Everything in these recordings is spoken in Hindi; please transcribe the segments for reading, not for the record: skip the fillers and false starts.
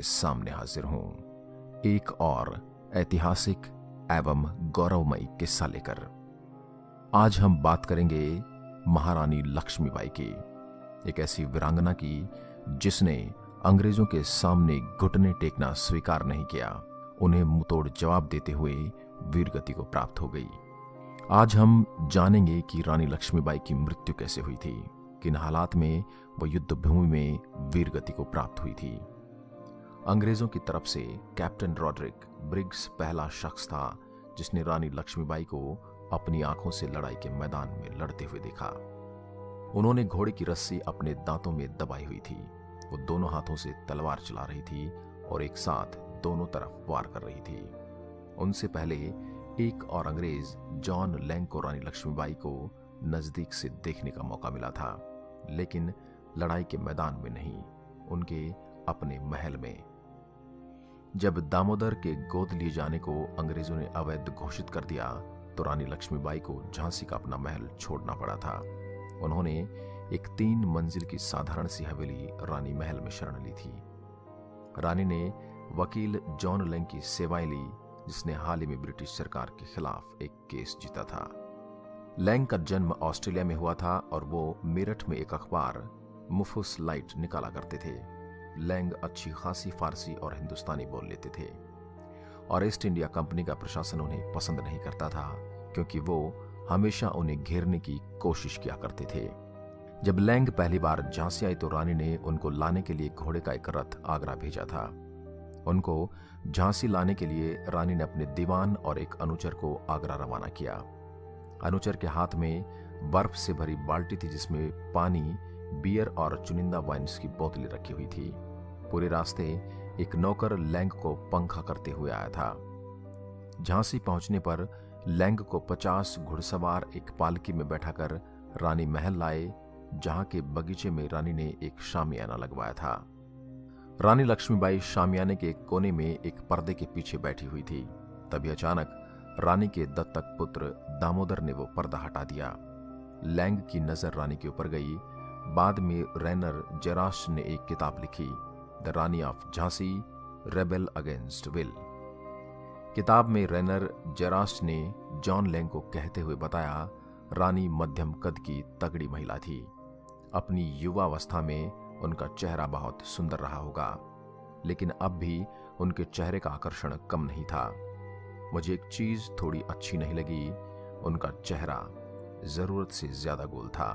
सामने हाजिर हूं एक और ऐतिहासिक एवं गौरवमयी किस्सा लेकर। आज हम बात करेंगे महारानी लक्ष्मीबाई की, एक ऐसी वीरांगना की जिसने अंग्रेजों के सामने घुटने टेकना स्वीकार नहीं किया, उन्हें मुंहतोड़ जवाब देते हुए वीरगति को प्राप्त हो गई। आज हम जानेंगे कि रानी लक्ष्मीबाई की मृत्यु कैसे हुई थी, किन हालात में वह युद्ध भूमि में वीरगति को प्राप्त हुई थी। अंग्रेजों की तरफ से कैप्टन रॉड्रिक ब्रिग्स पहला शख्स था जिसने रानी लक्ष्मीबाई को अपनी आंखों से लड़ाई के मैदान में लड़ते हुए देखा। उन्होंने घोड़े की रस्सी अपने दांतों में दबाई हुई थी। वो दोनों हाथों से तलवार चला रही थी और एक साथ दोनों तरफ वार कर रही थी। उनसे पहले एक और अंग्रेज जॉन लैंग को रानी लक्ष्मीबाई को नजदीक से देखने का मौका मिला था, लेकिन लड़ाई के मैदान में नहीं, उनके अपने महल में। जब दामोदर के गोद लिए जाने को अंग्रेजों ने अवैध घोषित कर दिया तो रानी लक्ष्मीबाई को झांसी का अपना महल छोड़ना पड़ा था। उन्होंने एक 3 मंजिल की साधारण सी हवेली रानी महल में शरण ली थी। रानी ने वकील जॉन लैंग की सेवाएं ली, जिसने हाल ही में ब्रिटिश सरकार के खिलाफ एक केस जीता था। लैंग का जन्म ऑस्ट्रेलिया में हुआ था और वो मेरठ में एक अखबार मुफुस लाइट निकाला करते थे। लैंग अच्छी खासी फारसी और हिंदुस्तानी बोल लेते थे और ईस्ट इंडिया कंपनी का प्रशासन उन्हें पसंद नहीं करता था, क्योंकि वो हमेशा उन्हें घेरने की कोशिश किया करते थे। जब लैंग पहली बार झांसी आई तो रानी ने उनको लाने के लिए घोड़े का एक रथ आगरा भेजा था। उनको झांसी लाने के लिए रानी ने अपने दीवान और एक अनुचर को आगरा रवाना किया। अनुचर के हाथ में बर्फ से भरी बाल्टी थी, जिसमें पानी, बियर और चुनिंदा वाइन्स की बोतलें रखी हुई थी। पूरे रास्ते एक नौकर लैंग को पंखा करते हुए आया था। झांसी पहुंचने पर लैंग को 50 घुड़सवार एक पालकी में बैठाकर रानी महल लाए, जहां के बगीचे में रानी ने एक शामियाना लगवाया था। रानी लक्ष्मीबाई शामियाने के एक कोने में एक पर्दे के पीछे बैठी हुई थी। तभी अचानक रानी के दत्तक पुत्र दामोदर ने वो पर्दा हटा दिया। लैंग की नजर रानी के ऊपर गई। बाद में रेनर जेराश ने एक किताब लिखी, the Rani of Jhansi, rebel against will. किताब में रेनर जेराश ने जॉन लैंग को कहते हुए बताया, रानी मध्यम कद की तगड़ी महिला थी। अपनी युवावस्था में उनका चेहरा बहुत सुंदर रहा होगा, लेकिन अब भी उनके चेहरे का आकर्षण कम नहीं था। मुझे एक चीज थोड़ी अच्छी नहीं लगी, उनका चेहरा जरूरत से ज्यादा गोल था।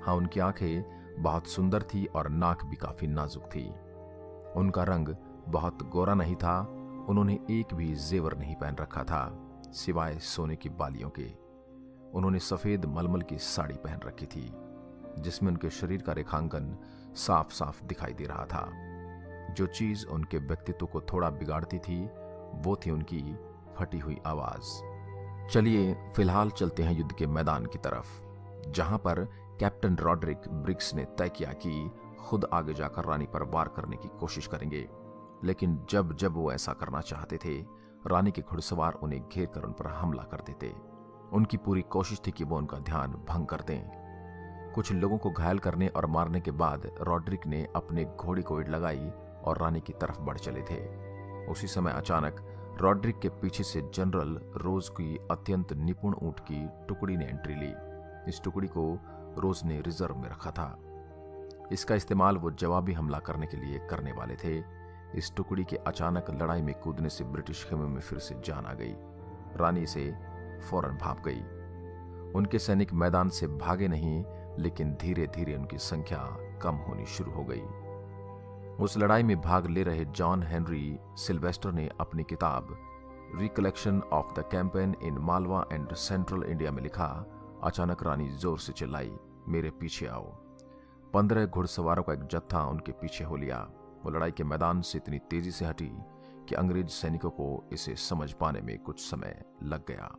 हाँ, उनकी आंखें बहुत सुंदर थी और नाक भी काफी नाजुक थी। उनका रंग बहुत गोरा नहीं था। उन्होंने एक भी जेवर नहीं पहन रखा था, सिवाय सोने की बालियों के। उन्होंने सफेद मलमल की साड़ी पहन रखी थी, जिसमें उनके शरीर का रेखांकन साफ साफ दिखाई दे रहा था। जो चीज उनके व्यक्तित्व को थोड़ा बिगाड़ती थी वो थी उनकी फटी हुई आवाज। चलिए फिलहाल चलते हैं युद्ध के मैदान की तरफ, जहां पर कैप्टन रॉड्रिक ब्रिग्स ने तय किया कि खुद आगे जाकर रानी पर वार करने की कोशिश करेंगे। लेकिन जब जब वो ऐसा करना चाहते थे, रानी के घुड़सवार उन्हें घेर कर उन पर हमला कर देते। उनकी पूरी कोशिश थी कि वो उनका ध्यान भंग कर दें। कुछ लोगों को घायल करने और मारने के बाद रॉड्रिक ने अपने घोड़े को इड़ लगाई और रानी की तरफ बढ़ चले थे। उसी समय अचानक रॉड्रिक के पीछे से जनरल रोज की अत्यंत निपुण ऊंट की टुकड़ी ने एंट्री ली। इस टुकड़ी को रोज ने रिजर्व में रखा था। इसका इस्तेमाल वो जवाबी हमला करने के लिए करने वाले थे। इस टुकड़ी के अचानक लड़ाई में कूदने से ब्रिटिश खेमे में फिर से जान आ गई। रानी से फौरन भाग गई। उनके सैनिक मैदान से भागे नहीं, लेकिन धीरे धीरे उनकी संख्या कम होनी शुरू हो गई। उस लड़ाई में भाग ले रहे जॉन हेनरी सिल्वेस्टर ने अपनी किताब recollection of the campaign in Malwa and central India में लिखा, अचानक रानी जोर से चिल्लाई, मेरे पीछे आओ। 15 घुड़सवारों का एक जत्था उनके पीछे हो लिया। वो लड़ाई के मैदान से इतनी तेजी से हटी कि अंग्रेज सैनिकों को इसे समझ पाने में कुछ समय लग गया।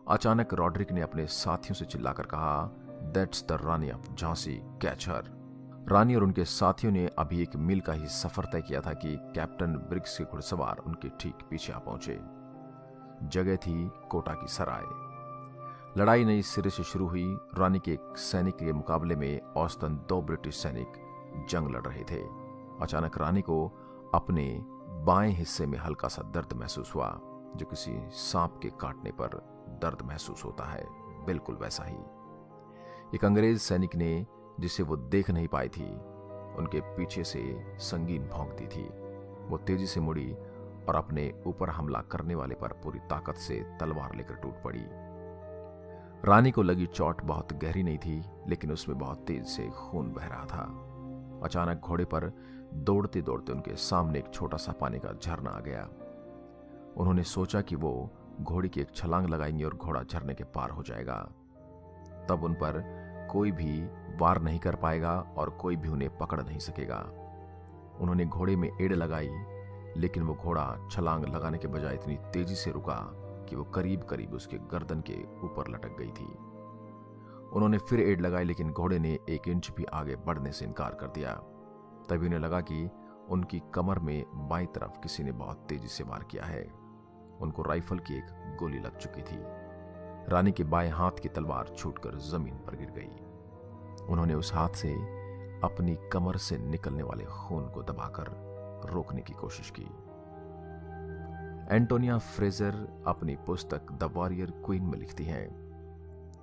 अचानक रॉड्रिक ने अपने साथियों से चिल्लाकर कहा, that's the Rani of Jhansi, catch her. Rani और उनके साथियों ने अभी 1 मील का ही सफर तय किया था कि कैप्टन ब्रिग्स के घुड़सवार उनके ठीक पीछे आ पहुंचे। जगह थी कोटा की सराय। लड़ाई नई सिरे से शुरू हुई। रानी के एक सैनिक के मुकाबले में औसतन 2 ब्रिटिश सैनिक जंग लड़ रहे थे। अचानक रानी को अपने बाएं हिस्से में हल्का सा दर्द महसूस हुआ, जो किसी सांप के काटने पर दर्द महसूस होता है, बिल्कुल वैसा ही। एक अंग्रेज सैनिक ने, जिसे वो देख नहीं पाई थी, उनके पीछे से संगीन भौंक दी थी। वो तेजी से मुड़ी और अपने ऊपर हमला करने वाले पर पूरी ताकत से तलवार लेकर टूट पड़ी। रानी को लगी चोट बहुत गहरी नहीं थी, लेकिन उसमें बहुत तेज से खून बह रहा था। अचानक घोड़े पर दौड़ते दौड़ते उनके सामने एक छोटा सा पानी का झरना आ गया। उन्होंने सोचा कि वो घोड़ी की एक छलांग लगाएंगे और घोड़ा झरने के पार हो जाएगा। तब उन पर कोई भी वार नहीं कर पाएगा और कोई भी उन्हें पकड़ नहीं सकेगा। उन्होंने घोड़े में एड़ लगाई, लेकिन वो घोड़ा छलांग लगाने के बजाय इतनी तेजी से रुका कि वो करीब करीब उसके गर्दन के ऊपर लटक गई थी। उन्होंने फिर एड़ लगाई, लेकिन घोड़े ने 1 इंच भी आगे बढ़ने से इनकार कर दिया। तभी उन्हें लगा कि उनकी कमर में बाईं तरफ किसी ने बहुत तेजी से वार किया है। उनको राइफल की एक गोली लग चुकी थी। रानी के बाएं हाथ की तलवार छूटकर जमीन पर गिर गई। उन्होंने उस हाथ से अपनी कमर से निकलने वाले खून को दबाकर रोकने की कोशिश की। एंटोनिया फ्रेजर अपनी पुस्तक द वॉरियर क्वीन में लिखती हैं,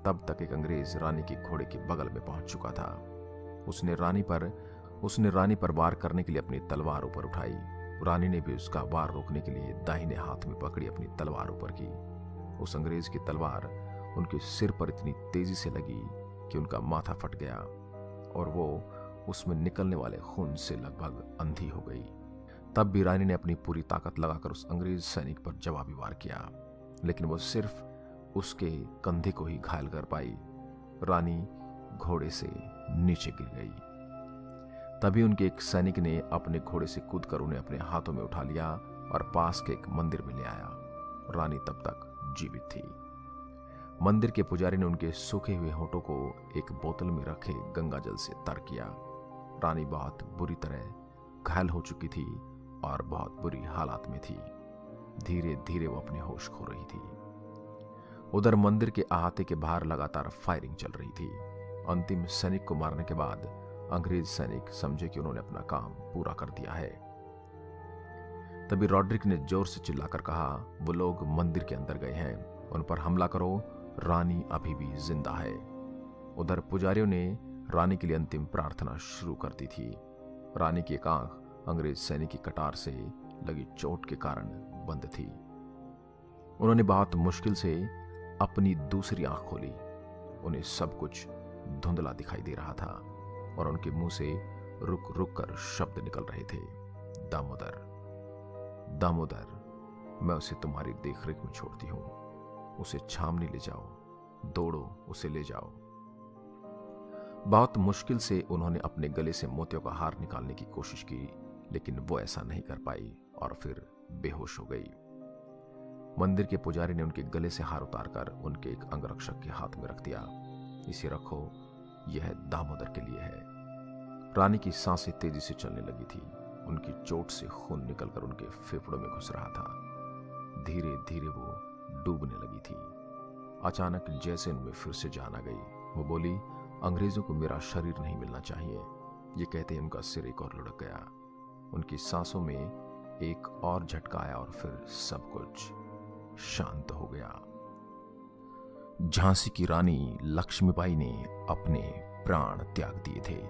तब तक एक अंग्रेज रानी के घोड़े के बगल में पहुंच चुका था। उसने रानी पर वार करने के लिए अपनी तलवार ऊपर उठाई। रानी ने भी उसका वार रोकने के लिए दाहिने हाथ में पकड़ी अपनी तलवार ऊपर की। उस अंग्रेज की तलवार उनके सिर पर इतनी तेजी से लगी कि उनका माथा फट गया और वो उसमें निकलने वाले खून से लगभग अंधी हो गई। तब भी रानी ने अपनी पूरी ताकत लगाकर उस अंग्रेज सैनिक पर जवाबी वार किया, लेकिन वो सिर्फ उसके कंधे को ही घायल कर पाई। रानी घोड़े से नीचे गिर गई। तभी उनके एक सैनिक ने अपने घोड़े से कूदकर उन्हें अपने हाथों में उठा लिया और पास के एक मंदिर में ले आया। रानी तब तक जीवित थी। मंदिर के पुजारी ने उनके सूखे हुए होठों को एक बोतल में रखे गंगा जल से तर किया। रानी बहुत बुरी तरह घायल हो चुकी थी और बहुत बुरी हालात में थी। धीरे धीरे वो अपने होश खो रही थी। उधर मंदिर के अहाते के बाहर लगातार फायरिंग चल रही थी। अंतिम सैनिक को मारने के बाद अंग्रेज सैनिक समझे कि उन्होंने अपना काम पूरा कर दिया है। तभी रॉड्रिक ने जोर से चिल्लाकर कहा, वो लोग मंदिर के अंदर गए हैं, उन पर हमला करो, रानी अभी भी जिंदा है। उधर पुजारियों ने रानी के लिए अंतिम प्रार्थना शुरू कर दी थी। रानी की एक आंख अंग्रेज सैनिक की कटार से लगी चोट के कारण बंद थी। उन्होंने बहुत मुश्किल से अपनी दूसरी आंख खोली। उन्हें सब कुछ धुंधला दिखाई दे रहा था और उनके मुंह से रुक रुक कर शब्द निकल रहे थे, दामोदर, दामोदर, मैं उसे तुम्हारी देखरेख में छोड़ती हूं। उसे छावनी ले जाओ, दौड़ो, उसे ले जाओ। बहुत मुश्किल से उन्होंने अपने गले से मोतियों का हार निकालने की कोशिश की, लेकिन वो ऐसा नहीं कर पाई और फिर बेहोश हो गई। मंदिर के पुजारी ने उनके गले से हार उतारकर उनके एक अंगरक्षक के हाथ में रख दिया। इसे रखो, यह दामोदर के लिए है। रानी की सांसें तेजी से चलने लगी थी। उनकी चोट से खून निकलकर उनके फेफड़ों में घुस रहा था। धीरे धीरे वो डूबने लगी थी। अचानक जैसे उनमें फिर से जान आ गई। वो बोली, अंग्रेजों को मेरा शरीर नहीं मिलना चाहिए। ये कहते ही उनका सिर एक और लुढ़क गया। उनकी सांसों में एक और झटका आया और फिर सब कुछ शांत हो गया। झांसी की रानी लक्ष्मीबाई ने अपने प्राण त्याग दिए थे।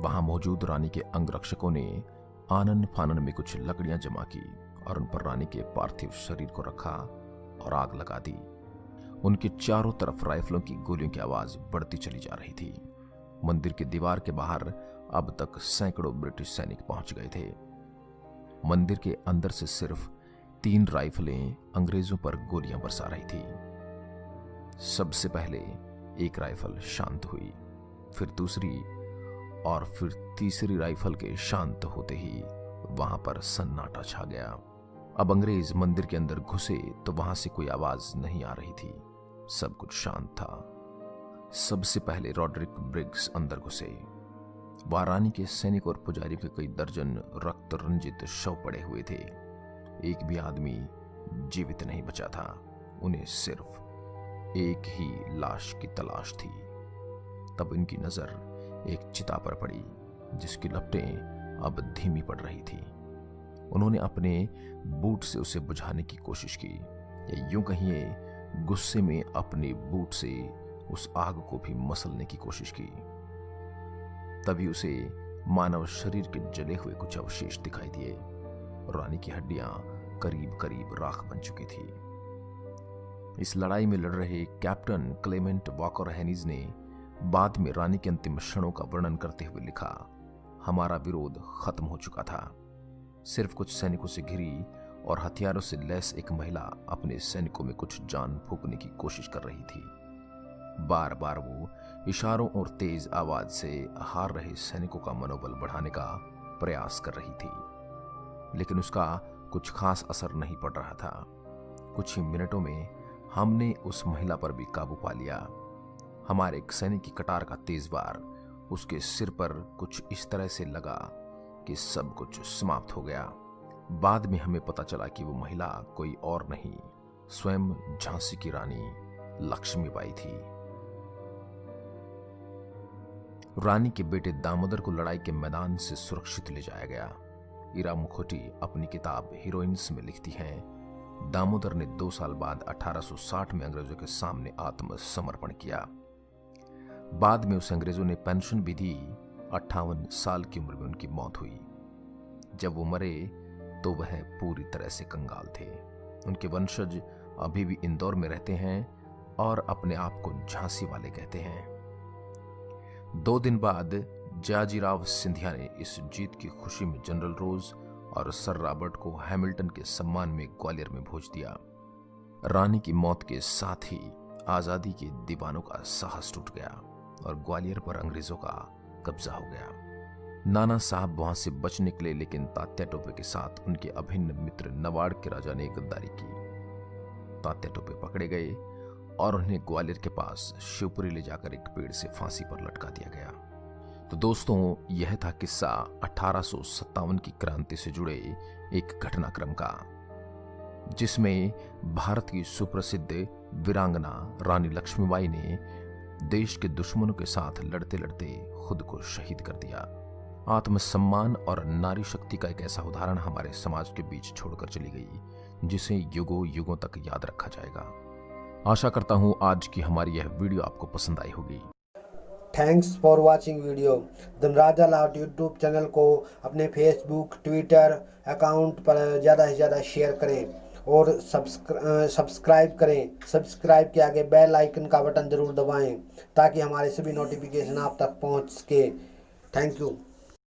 वहां मौजूद रानी के अंगरक्षकों ने आनन फानन में कुछ लकड़ियां जमा की और उन पर रानी के पार्थिव शरीर को रखा और आग लगा दी। उनके चारों तरफ राइफलों की गोलियों की आवाज बढ़ती चली जा रही थी। मंदिर की दीवार के बाहर अब तक सैकड़ों ब्रिटिश सैनिक पहुंच गए थे। मंदिर के अंदर से सिर्फ 3 राइफलें अंग्रेजों पर गोलियां बरसा रही थी। सबसे पहले एक राइफल शांत हुई, फिर दूसरी और फिर तीसरी राइफल के शांत होते ही वहां पर सन्नाटा छा गया। अब अंग्रेज मंदिर के अंदर घुसे तो वहां से कोई आवाज नहीं आ रही थी। सब कुछ शांत था। सबसे पहले रॉड्रिक ब्रिग्स अंदर घुसे। वहां रानी के सैनिक और पुजारी के कई दर्जन रक्त रंजित शव पड़े हुए थे। एक भी आदमी जीवित नहीं बचा था। उन्हें सिर्फ एक ही लाश की तलाश थी। तब इनकी नजर एक चिता पर पड़ी, जिसकी लपटें अब धीमी पड़ रही थी। उन्होंने अपने बूट से उसे बुझाने की कोशिश की, या यूं कहिए गुस्से में अपने बूट से उस आग को भी मसलने की कोशिश की। तभी उसे मानव शरीर के जले हुए कुछ अवशेष दिखाई दिए और रानी की हड्डियां करीब करीब राख बन चुकी थी। इस लड़ाई में लड़ रहे कैप्टन क्लेमेंट वॉकर हेनिज ने बाद में रानी के अंतिम क्षणों का वर्णन करते हुए लिखा, हमारा विरोध खत्म हो चुका था। सिर्फ कुछ सैनिकों से घिरी और हथियारों से लैस एक महिला अपने सैनिकों में कुछ जान फूंकने की कोशिश कर रही थी। बार बार वो इशारों और तेज आवाज से हार रहे सैनिकों का मनोबल बढ़ाने का प्रयास कर रही थी, लेकिन उसका कुछ खास असर नहीं पड़ रहा था। कुछ ही मिनटों में हमने उस महिला पर भी काबू पा लिया। हमारे एक सैनिक की कटार का तेज वार उसके सिर पर कुछ इस तरह से लगा कि सब कुछ समाप्त हो गया। बाद में हमें पता चला कि वो महिला कोई और नहीं, स्वयं झांसी की रानी लक्ष्मीबाई थी। रानी के बेटे दामोदर को लड़ाई के मैदान से सुरक्षित ले जाया गया। इरा मुखर्जी अपनी किताब हीरोइंस में लिखती हैं, दामोदर ने 2 साल बाद 1860 में अंग्रेजों के सामने आत्मसमर्पण किया। बाद में उस अंग्रेजों ने पेंशन भी दी। 58 साल की उम्र में उनकी मौत हुई। जब वो मरे तो वह पूरी तरह से कंगाल थे। उनके वंशज अभी भी इंदौर में रहते हैं और अपने आप को झांसी वाले कहते हैं। 2 दिन बाद जाजीराव सिंधिया ने इस जीत की खुशी में जनरल रोज और सर रॉबर्ट को हैमिल्टन के सम्मान में ग्वालियर में भेज दिया। रानी की मौत के साथ ही आजादी के दीवानों का साहस टूट गया और ग्वालियर पर अंग्रेजों का कब्जा हो गया। नाना साहब वहां से बच निकले, लेकिन तात्या टोपे के साथ उनके अभिन्न मित्र नवाड़ के राजा ने गद्दारी की। तात्या टोपे पकड़े गए और उन्हें ग्वालियर के पास शिवपुरी ले जाकर एक पेड़ से फांसी पर लटका दिया गया। तो दोस्तों, यह था किस्सा 1857 की क्रांति से जुड़े एक घटनाक्रम का, जिसमें भारत की सुप्रसिद्ध वीरांगना रानी लक्ष्मीबाई ने देश के दुश्मनों के साथ लड़ते लड़ते खुद को शहीद कर दिया। आत्मसम्मान और नारी शक्ति का एक ऐसा उदाहरण हमारे समाज के बीच छोड़कर चली गई, जिसे युगों युगों तक याद रखा जाएगा। आशा करता हूं आज की हमारी यह वीडियो आपको पसंद आई होगी। Thanks for watching video. Dhanraja Lat YouTube channel को अपने फेसबुक ट्विटर अकाउंट पर ज़्यादा से ज़्यादा शेयर करें और सब्सक्राइब करें। सब्सक्राइब के आगे बेल आइकन का बटन ज़रूर दबाएं ताकि हमारे सभी नोटिफिकेशन आप तक पहुंच सके। Thank you.